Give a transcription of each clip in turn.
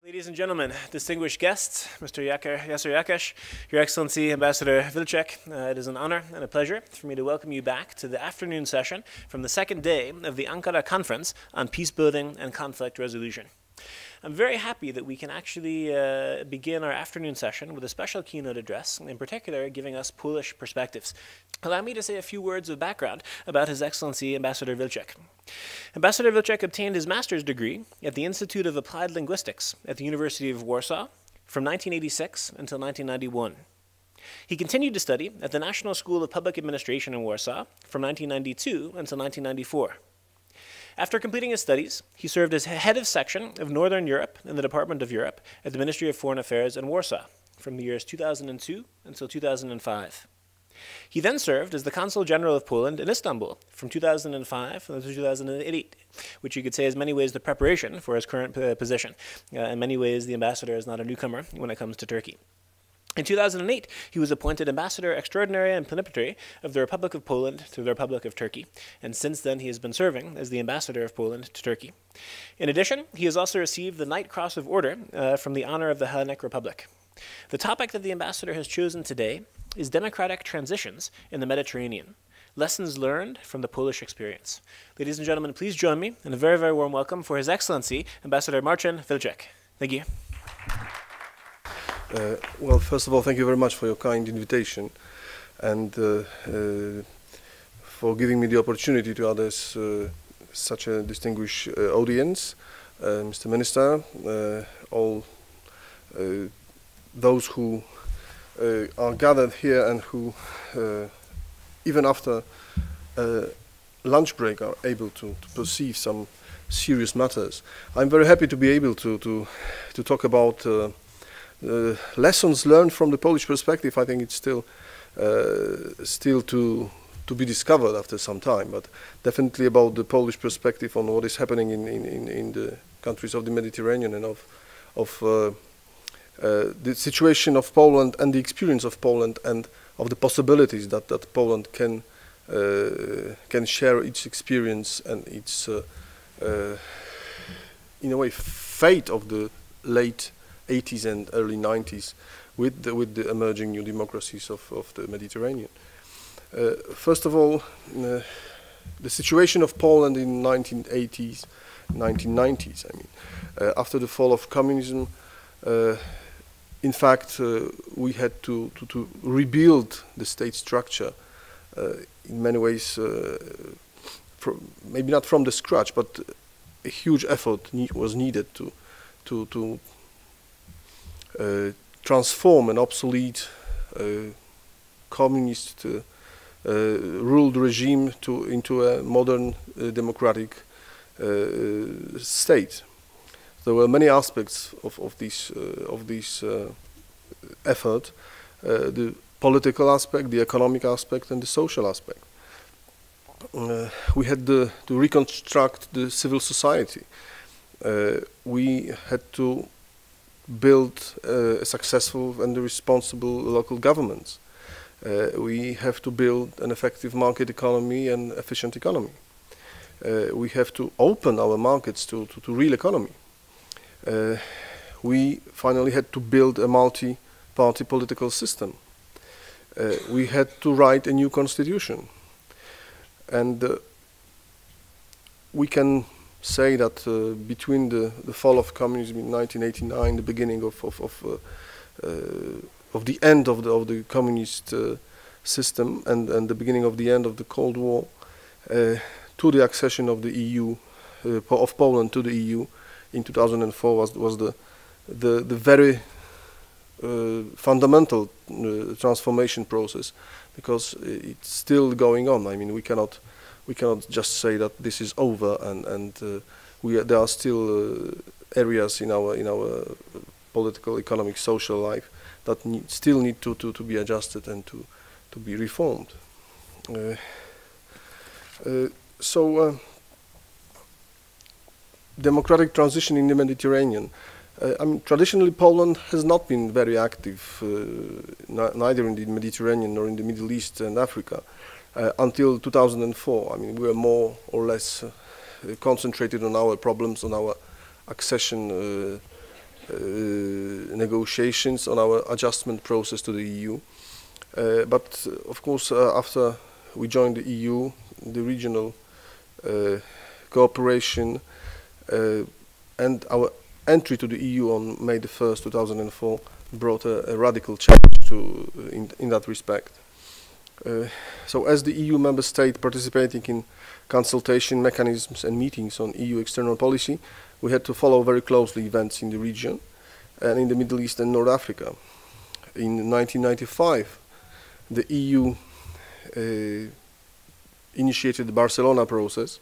Ladies and gentlemen, distinguished guests, Mr. Yasser Yakesh, Your Excellency Ambassador Wilczek, it is an honor and a pleasure for me to welcome you back to the afternoon session from the second day of the Ankara Conference on Peacebuilding and Conflict Resolution. I'm very happy that we can actually begin our afternoon session with a special keynote address, in particular giving us Polish perspectives. Allow me to say a few words of background about His Excellency Ambassador Wilczek. Ambassador Wilczek obtained his master's degree at the Institute of Applied Linguistics at the University of Warsaw from 1986 until 1991. He continued to study at the National School of Public Administration in Warsaw from 1992 until 1994. After completing his studies, he served as head of section of Northern Europe in the Department of Europe at the Ministry of Foreign Affairs in Warsaw from the years 2002 until 2005. He then served as the Consul General of Poland in Istanbul from 2005 until 2008, which you could say is in many ways the preparation for his current position. In many ways, the ambassador is not a newcomer when it comes to Turkey. In 2008, he was appointed Ambassador Extraordinary and Plenipotentiary of the Republic of Poland to the Republic of Turkey, and since then he has been serving as the Ambassador of Poland to Turkey. In addition, he has also received the Knight Cross of Order from the honor of the Hellenic Republic. The topic that the Ambassador has chosen today is democratic transitions in the Mediterranean, lessons learned from the Polish experience. Ladies and gentlemen, please join me in a very, very warm welcome for His Excellency, Ambassador Marcin Wilczek. Thank you. Well, first of all, thank you very much for your kind invitation and for giving me the opportunity to address such a distinguished audience, Mr. Minister, all those who are gathered here and who, even after lunch break, are able to perceive some serious matters. I'm very happy to be able to talk about lessons learned from the Polish perspective. I think it's still to be discovered after some time, but definitely about the Polish perspective on what is happening in the countries of the Mediterranean and of the situation of Poland and the experience of Poland and of the possibilities that Poland can share its experience and its in a way fate of the late 80s and early 90s with the emerging new democracies of the Mediterranean. First of all, the situation of Poland in 1980s, 1990s. I mean, after the fall of communism, in fact, we had to rebuild the state structure in many ways, maybe not from the scratch, but a huge effort was needed to transform an obsolete communist ruled regime into a modern democratic state. There were many aspects of this effort: the political aspect, the economic aspect, and the social aspect. We had to reconstruct the civil society. We had to build a successful and responsible local governments. We have to build an effective market economy and efficient economy. We have to open our markets to real economy. We finally had to build a multi-party political system. We had to write a new constitution. And we can say that between the fall of communism in 1989, the beginning of the end of the communist system, and the beginning of the end of the Cold War, to the accession of the EU, of Poland to the EU in 2004 was the very fundamental transformation process, because it's still going on. I mean, we cannot just say that this is over, and there are still areas in our political, economic, social life that still need to be adjusted and to be reformed. Democratic transition in the Mediterranean. I mean, traditionally Poland has not been very active, neither in the Mediterranean nor in the Middle East and Africa, until 2004. I mean, we were more or less concentrated on our problems, on our accession negotiations on our adjustment process to the EU. But of course, after we joined the EU, the regional cooperation and our entry to the EU on May the 1st, 2004 brought a radical change in that respect. So as the EU member state participating in consultation mechanisms and meetings on EU external policy, we had to follow very closely events in the region and in the Middle East and North Africa. In 1995, the EU initiated the Barcelona Process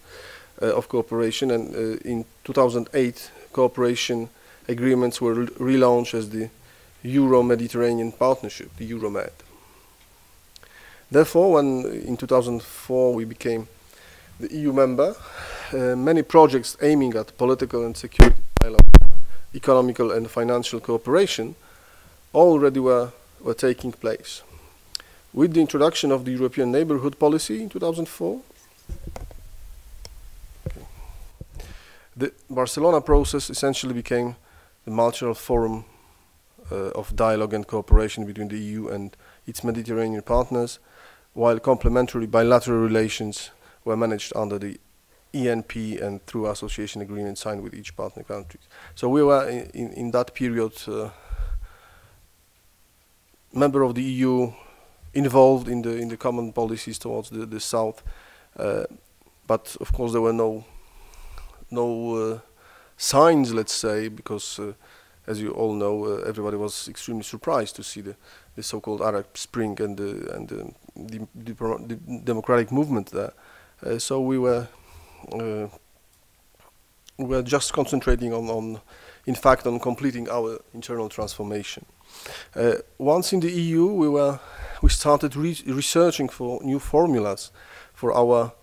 of cooperation, and in 2008 cooperation agreements were relaunched as the Euro-Mediterranean Partnership, the Euromed. Therefore, when in 2004 we became the EU member, many projects aiming at political and security dialogue, economical and financial cooperation already were taking place. With the introduction of the European Neighbourhood Policy in 2004, the Barcelona Process essentially became the multilateral forum of dialogue and cooperation between the EU and its Mediterranean partners, while complementary bilateral relations were managed under the ENP and through association agreements signed with each partner country. So we were in that period member of the EU, involved in the common policies towards the south, but of course there were no signs, let's say, because as you all know, everybody was extremely surprised to see the so-called Arab Spring and the democratic movement there. So we were just concentrating on completing our internal transformation. Once in the EU, we started researching for new formulas for our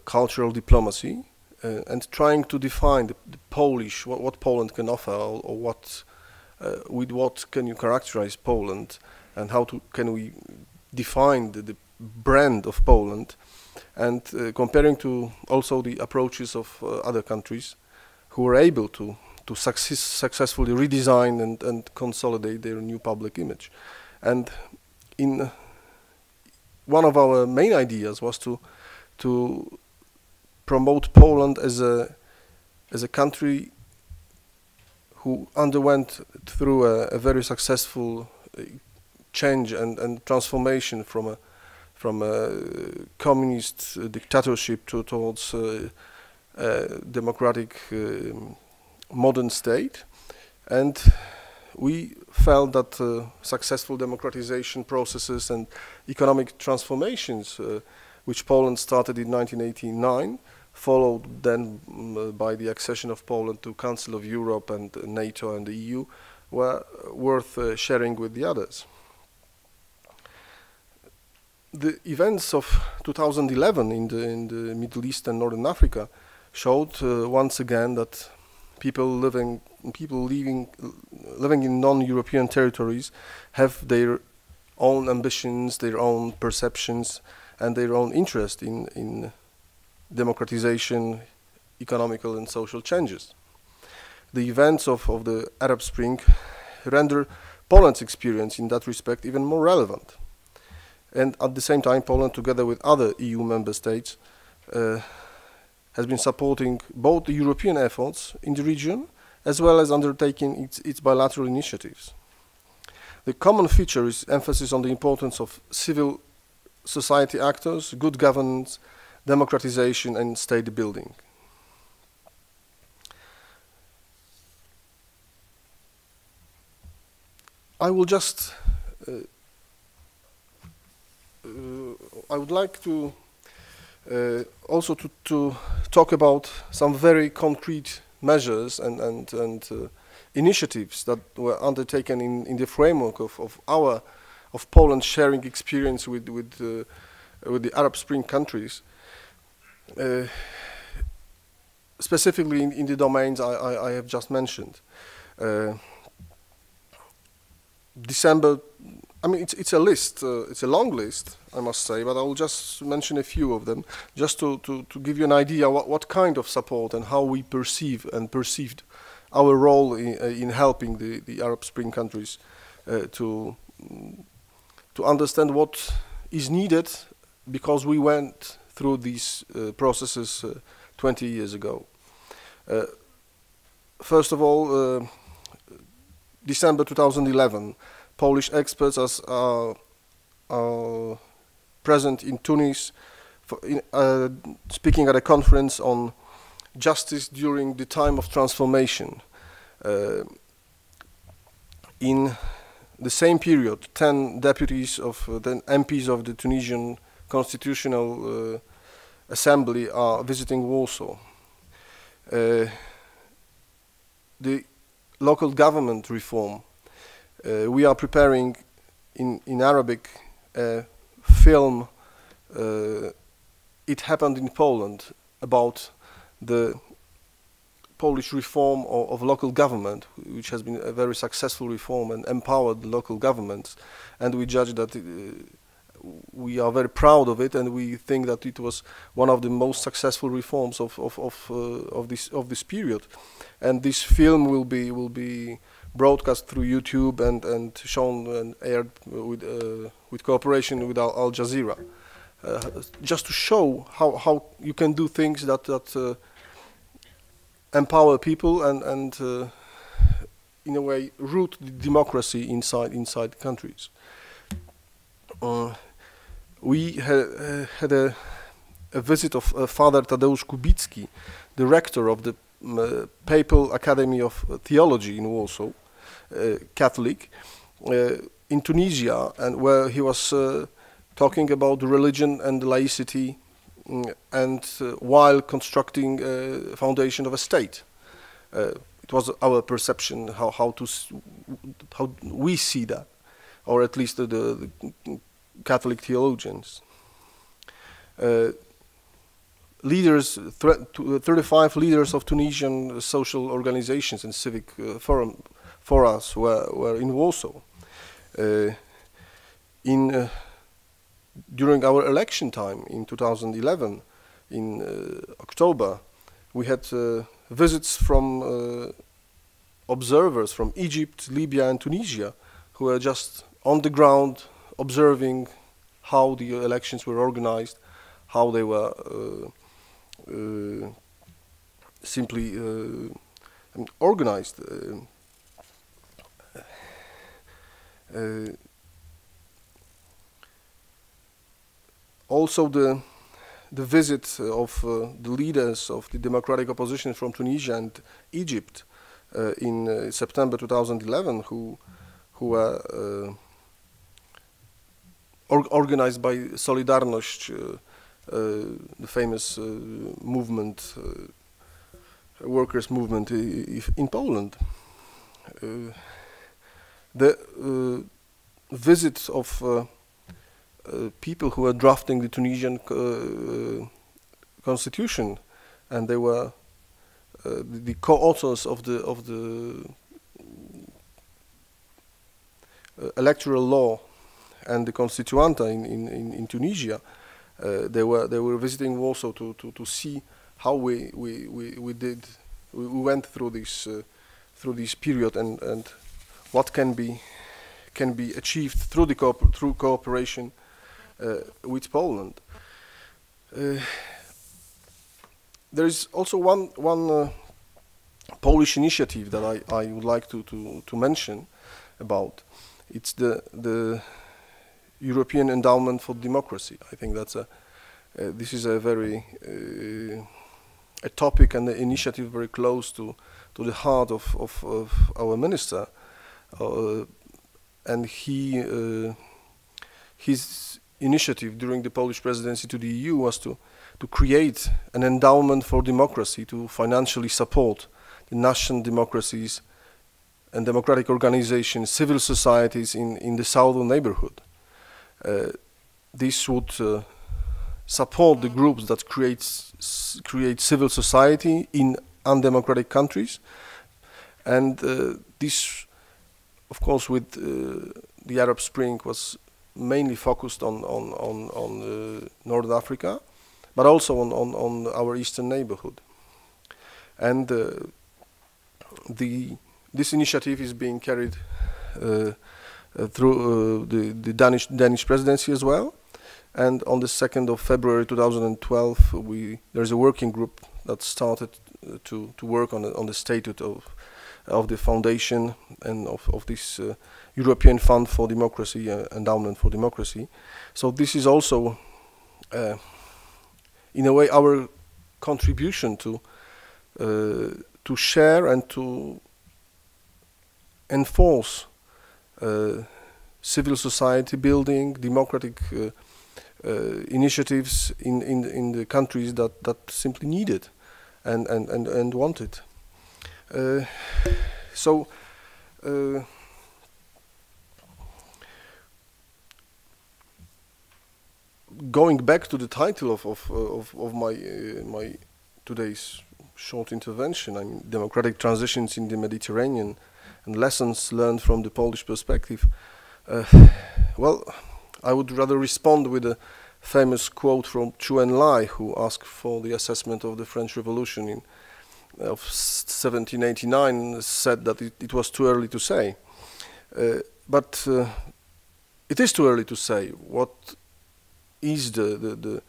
cultural diplomacy and trying to define the Polish, what Poland can offer, or what with what can you characterize Poland, and how can we define the brand of Poland, and comparing to also the approaches of other countries who were able to successfully redesign and consolidate their new public image. And in one of our main ideas was to promote Poland as a country who underwent through a very successful change and transformation from a communist dictatorship towards a democratic modern state. And we felt that successful democratization processes and economic transformations which Poland started in 1989, followed then by the accession of Poland to Council of Europe and NATO and the EU, were worth sharing with the others. The events of 2011 in the Middle East and Northern Africa showed once again that people living in non-European territories have their own ambitions, their own perceptions, and their own interest in democratization, economical and social changes. The events of the Arab Spring render Poland's experience in that respect even more relevant. And at the same time, Poland, together with other EU member states, has been supporting both the European efforts in the region as well as undertaking its bilateral initiatives. The common feature is emphasis on the importance of civil society actors, good governance, democratization and state building. I will just I would like to also to talk about some very concrete measures and initiatives that were undertaken in the framework of Poland sharing experience with the Arab Spring countries, specifically in the domains I have just mentioned. December, I mean, it's a list, it's a long list, I must say, but I will just mention a few of them, just to give you an idea what kind of support and how we perceive and perceived our role in helping the Arab Spring countries to understand what is needed, because we went through these processes 20 years ago. First of all, December 2011, Polish experts are present in Tunis, speaking at a conference on justice during the time of transformation. In the same period, 10 deputies of the MPs of the Tunisian Constitutional Assembly are visiting Warsaw. The local government reform. We are preparing in Arabic a film. It happened in Poland about the Polish reform of local government, which has been a very successful reform and empowered the local governments, and we judge that we are very proud of it, and we think that it was one of the most successful reforms of this period. And this film will be broadcast through YouTube and shown and aired with cooperation with Al Jazeera, just to show how you can do things that empower people and in a way root the democracy inside countries. We had a visit of Father Tadeusz Kubicki, the rector of the Papal Academy of Theology in Warsaw, Catholic, in Tunisia, and where he was talking about religion and laicity, and while constructing a foundation of a state. It was our perception how we see that, or at least the Catholic theologians. Leaders, 35 leaders of Tunisian social organizations and civic forums were in Warsaw. During our election time in 2011, in October, we had visits from observers from Egypt, Libya, and Tunisia, who were just on the ground observing how the elections were organized, how they were simply organized. Also, the visit of the leaders of the democratic opposition from Tunisia and Egypt in September 2011, who were organized by Solidarność, the famous movement, workers' movement in Poland. The visit of people who were drafting the Tunisian constitution, and they were the co-authors of the electoral law and the Constituanta in Tunisia. They were visiting Warsaw to see how we went through this period and what can be achieved through cooperation with Poland. There is also one Polish initiative that I would like to mention about. It's the European Endowment for Democracy. I think that's this is a very a topic and an initiative very close to the heart of our minister, and his initiative during the Polish presidency to the EU was to create an endowment for democracy to financially support the national democracies and democratic organizations, civil societies in the southern neighborhood. This would support the groups that create civil society in undemocratic countries, and this, of course, with the Arab Spring, was mainly focused on North Africa, but also on our eastern neighborhood. And this initiative is being carried through the Danish presidency as well. And on the 2nd of February 2012, there's a working group that started to work on the statute of the foundation and of this European Fund for Democracy, Endowment for Democracy. So this is also, in a way, our contribution to share and to enforce civil society building, democratic initiatives in the countries that simply need it and want it. Going back to the title of my today's short intervention, I mean, democratic transitions in the Mediterranean and lessons learned from the Polish perspective. Well, I would rather respond with a famous quote from Chu Enlai, who asked for the assessment of the French Revolution of 1789, said that it was too early to say. But it is too early to say what is the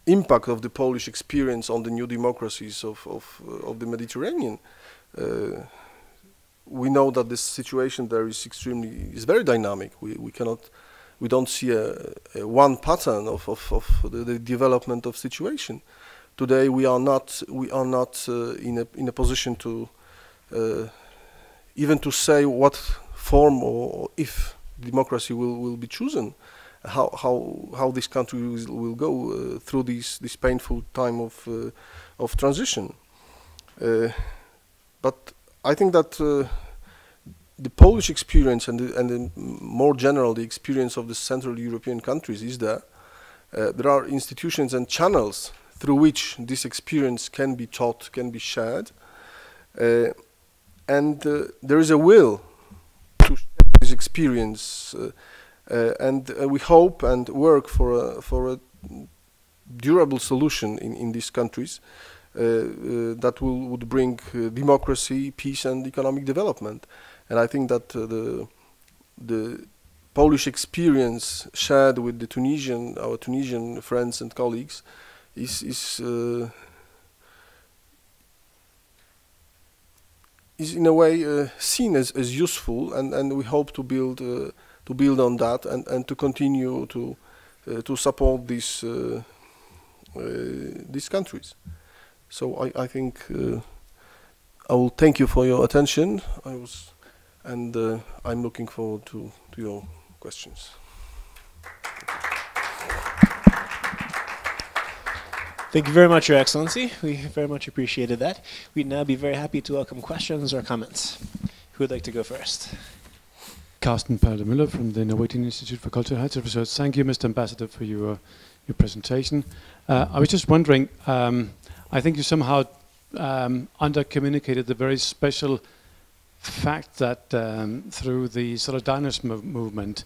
impact of the Polish experience on the new democracies of the Mediterranean. We know that this situation there is very dynamic. We don't see a one pattern of the development of situation. Today we are not in a position to even to say what form or if democracy will be chosen, how this country will go through this painful time of transition. But I think that the Polish experience and more general the experience of the Central European countries is that there are institutions and channels through which this experience can be taught, can be shared, and there is a will to share this experience, and we hope and work for a durable solution in these countries that would bring democracy, peace, and economic development. And I think that the Polish experience shared with the our Tunisian friends and colleagues is in a way seen as useful, and we hope to build on that and to continue to support these countries. So I think I will thank you for your attention. I'm looking forward to your questions. Thank you very much, Your Excellency. We very much appreciated that. We'd now be very happy to welcome questions or comments. Who would like to go first? Carsten Palle-Müller from the Norwegian Institute for Cultural Heritage Research. Thank you, Mr. Ambassador, for your presentation. I was just wondering, I think you somehow under-communicated the very special fact that through the Solidarność movement,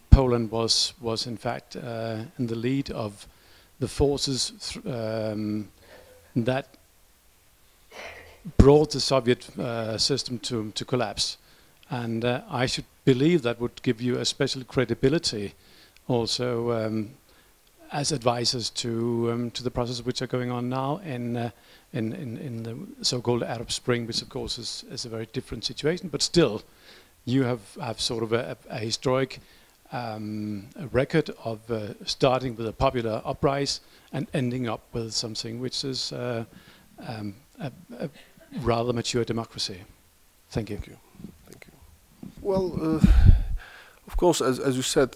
Poland was in fact in the lead of the forces that brought the Soviet system to collapse. And I should believe that would give you a special credibility also as advisors to the processes which are going on now in the so-called Arab Spring, which of course is a very different situation, but still you have sort of a historic record of starting with a popular uprising and ending up with something which is a rather mature democracy. Thank you. Thank you. Thank you. Well, of course, as you said,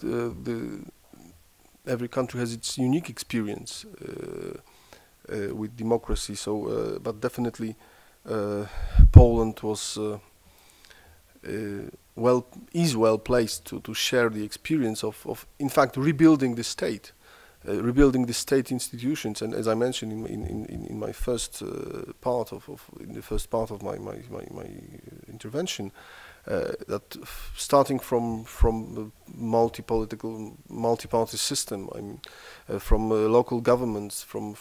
every country has its unique experience with democracy. So, but definitely, Poland is well placed to share the experience of in fact rebuilding the state, institutions. And as I mentioned in my first part of my intervention, that starting from the multi-party system, I mean, from local governments, from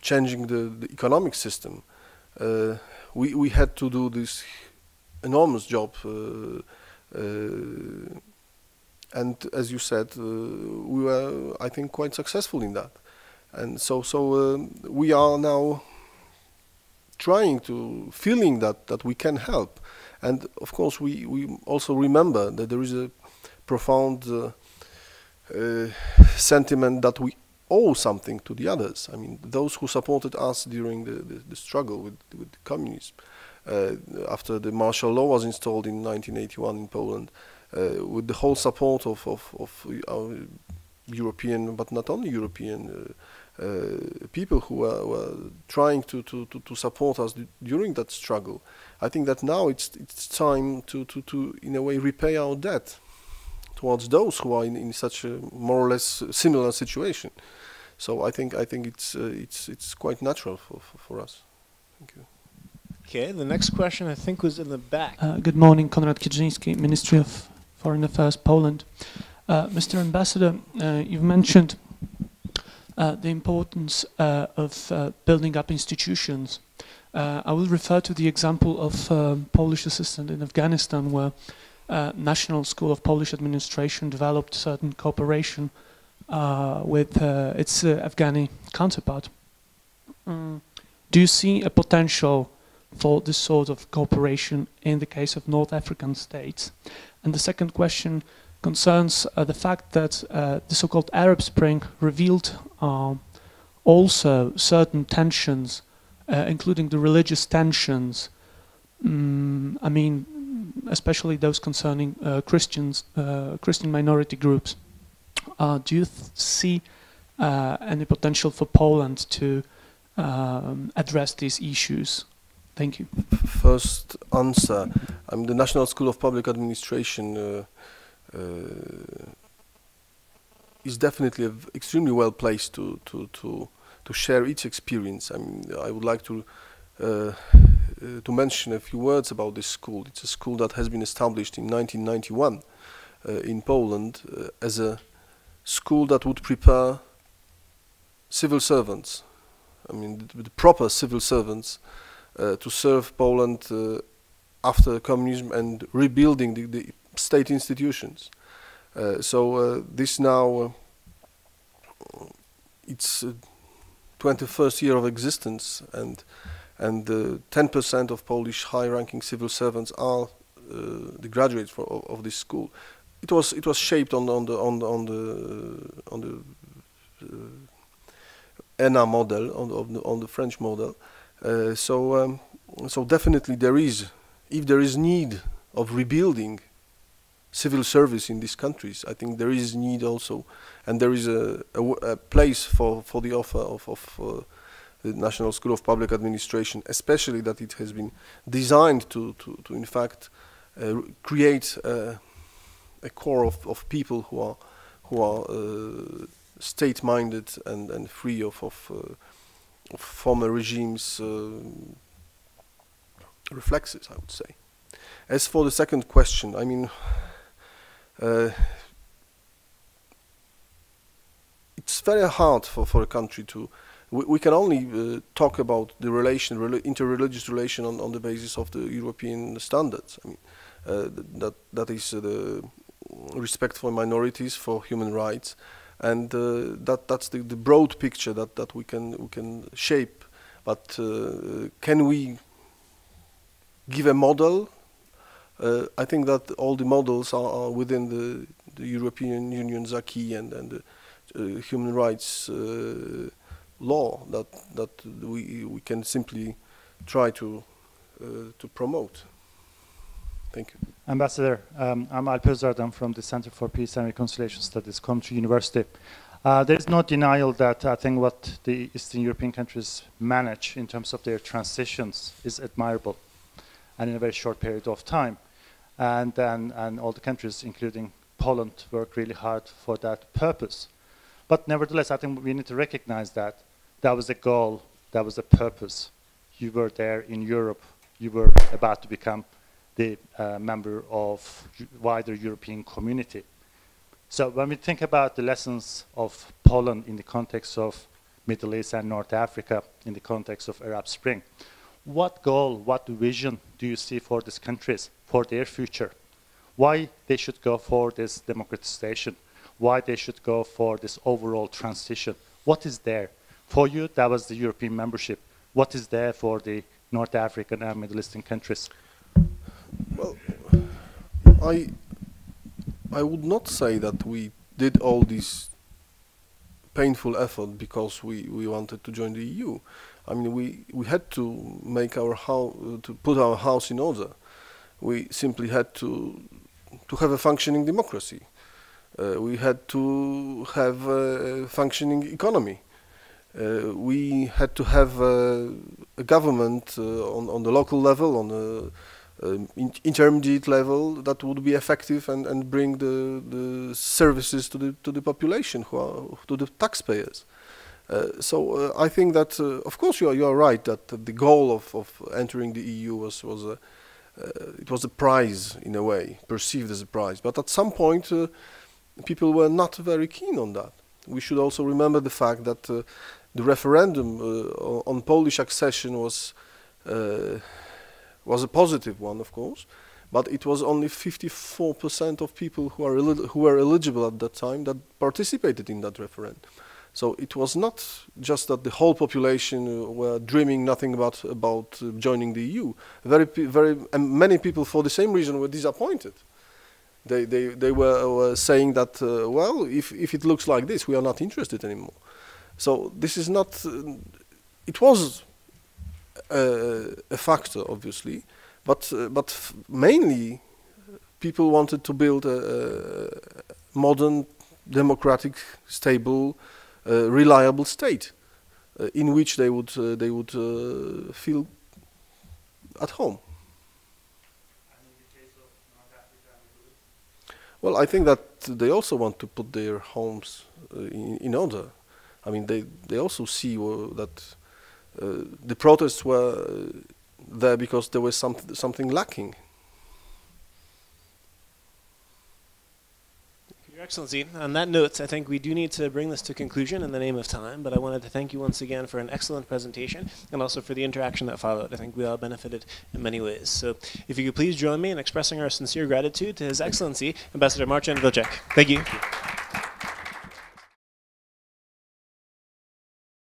changing the economic system, we had to do this enormous job, and as you said, we were, I think, quite successful in that. And so we are now trying to, feeling that we can help. And of course, we also remember that there is a profound sentiment that we owe something to the others. I mean, those who supported us during the struggle with communism, after the martial law was installed in 1981 in Poland, with the whole support of our European, but not only European, people who were trying to support us during that struggle. I think that now it's time to in a way repay our debt towards those who are in such a more or less similar situation. So I think it's quite natural for us. Thank you. Okay, the next question I think was in the back. Good morning, Konrad Kiedrzyński, Ministry of Foreign Affairs, Poland. Mr. Ambassador, you've mentioned the importance of building up institutions. I will refer to the example of Polish assistant in Afghanistan, where National School of Polish Administration developed certain cooperation with its Afghani counterpart. Do you see a potential for this sort of cooperation in the case of North African states? And the second question concerns the fact that the so-called Arab Spring revealed also certain tensions, including the religious tensions, I mean, especially those concerning Christians, Christian minority groups. Do you see any potential for Poland to address these issues? Thank you. First answer, the National School of Public Administration is definitely extremely well placed to share its experience. I mean, I would like to mention a few words about this school. It's a school that has been established in 1991 in Poland as a school that would prepare civil servants. I mean, the proper civil servants to serve Poland after communism and rebuilding the state institutions. So this now, it's 21st year of existence, and 10% of Polish high-ranking civil servants are the graduates of this school. It was shaped on the ENA model, on the French model. So definitely if there is need of rebuilding civil service in these countries, I think there is need also, and there is a place for the offer of the National School of Public Administration, especially that it has been designed to in fact create a core of people who are state-minded and free of former regimes' reflexes, I would say. As for the second question, I mean, it's very hard for a country to. We can only talk about the interreligious relation on the basis of the European standards. I mean, that is the respect for minorities, for human rights, and that's the broad picture that we can shape. But can we give a model? I think that all the models are within the European Union's acquis and the human rights law that we can simply try to promote. Thank you. Ambassador, I'm Alper Zardan from the Center for Peace and Reconciliation Studies, Coventry University. There is no denial that I think what the Eastern European countries manage in terms of their transitions is admirable, and in a very short period of time. And all the countries, including Poland, work really hard for that purpose. But nevertheless, I think we need to recognize that that was a goal, that was a purpose. You were there in Europe, you were about to become the member of wider European community. So when we think about the lessons of Poland in the context of Middle East and North Africa in the context of Arab Spring. What goal, what vision do you see for these countries, for their future? Why they should go for this democratization? Why they should go for this overall transition? What is there? For you, that was the European membership. What is there for the North African and Middle Eastern countries? Well, I would not say that we did all this painful effort because we wanted to join the EU. I mean, we had to make our house, to put our house in order. We simply had to have a functioning democracy. We had to have a functioning economy. We had to have a government on the local level, on the intermediate level, that would be effective and bring the services to the population, to the taxpayers. So I think that, of course, you are right that the goal of entering the EU was a prize in a way, perceived as a prize. But at some point, people were not very keen on that. We should also remember the fact that the referendum on Polish accession was a positive one, of course, but it was only 54% of people who were eligible at that time that participated in that referendum. So it was not just that the whole population were dreaming nothing about joining the EU. Many people, for the same reason, were disappointed. They were saying that, well, if it looks like this, we are not interested anymore. So this is not. It was a factor, obviously, but mainly people wanted to build a modern, democratic, stable, reliable state in which they would feel at home. Well, I think that they also want to put their homes in order. I mean, they also see that the protests were there because there was something lacking. Your Excellency, on that note, I think we do need to bring this to conclusion in the name of time, but I wanted to thank you once again for an excellent presentation and also for the interaction that followed. I think we all benefited in many ways. So if you could please join me in expressing our sincere gratitude to His Excellency, Ambassador Marcin Wilczek. Thank you.